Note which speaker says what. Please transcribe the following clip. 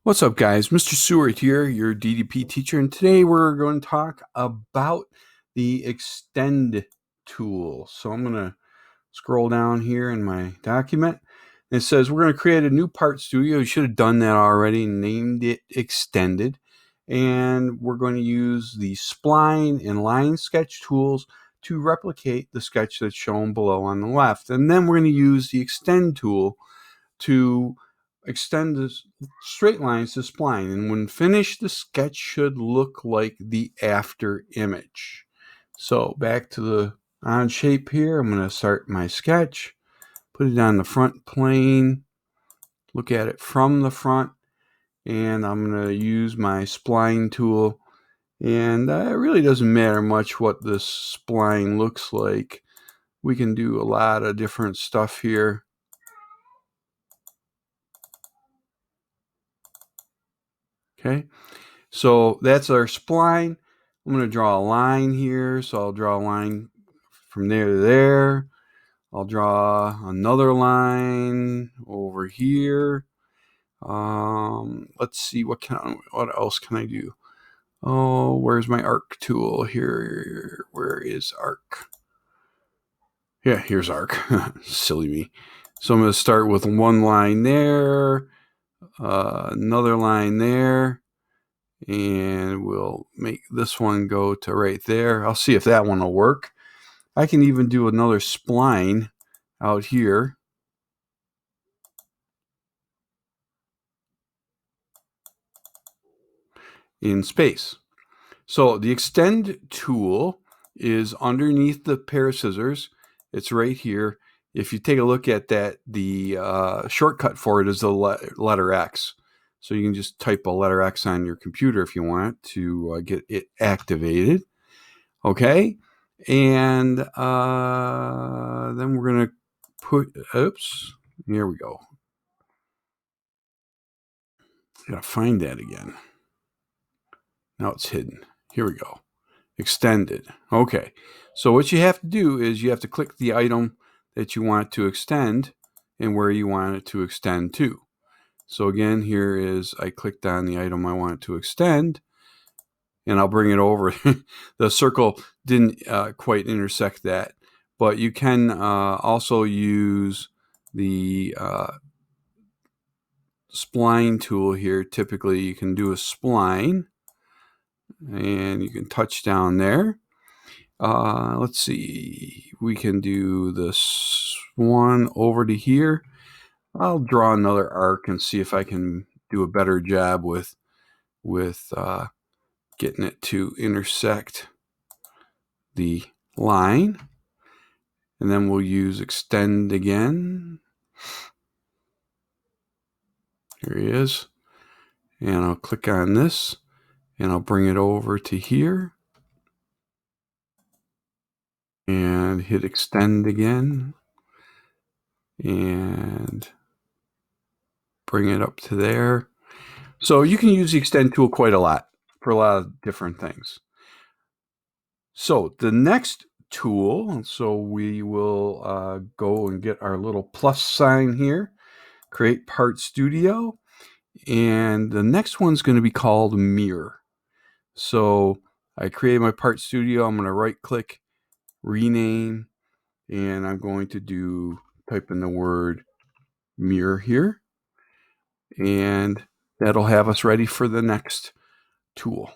Speaker 1: What's up, guys? Mr. Seward here, your DDP teacher, and today we're going to talk about the extend tool. So I'm going to scroll down here in my document. It says we're going to create a new part studio. You should have done that already, named it extended. And we're going to use the spline and line sketch tools to replicate the sketch that's shown below on the left. And then we're going to use the extend tool to extend the straight lines to spline, and when finished the sketch should look like the after image. So back to the Onsape here. I'm going to start my sketch, put it on the front plane, look at it from the front, and I'm going to use my spline tool. And it really doesn't matter much what this spline looks like. We can do a lot of different stuff here. Okay, so that's our spline. I'm going to draw a line here. So I'll draw a line from there to there. I'll draw another line over here. Let's see, what else can I do? Oh, where's my arc tool here? Where is arc? Yeah, here's arc. Silly me. So I'm going to start with one line there, another line there, and we'll make this one go to right there. I'll see if that one will work. I can even do another spline out here. In space. So the extend tool is underneath the pair of scissors. It's right here. If you take a look at that, the shortcut for it is the letter X. So you can just type a letter X on your computer if you want to get it activated. Okay. And then we're going to put, oops, here we go. Gotta find that again. Now it's hidden. Here we go. Extended. Okay. So what you have to do is you have to click the item that you want to extend and where you want it to extend to. So again, here is, I clicked on the item I want to extend, and I'll bring it over. The circle didn't quite intersect that, but you can also use the spline tool here. Typically, you can do a spline, and you can touch down there. Let's see, we can do this one over to here. I'll draw another arc and see if I can do a better job with getting it to intersect the line. And then we'll use extend again. Here he is. And I'll click on this and I'll bring it over to here. And hit extend again. And bring it up to there. So you can use the extend tool quite a lot for a lot of different things. So the next tool, so we will go and get our little plus sign here, create part studio, and the next one's going to be called mirror. So I created my part studio. I'm going to right click, rename, and I'm going to type in the word mirror here, and that'll have us ready for the next tool.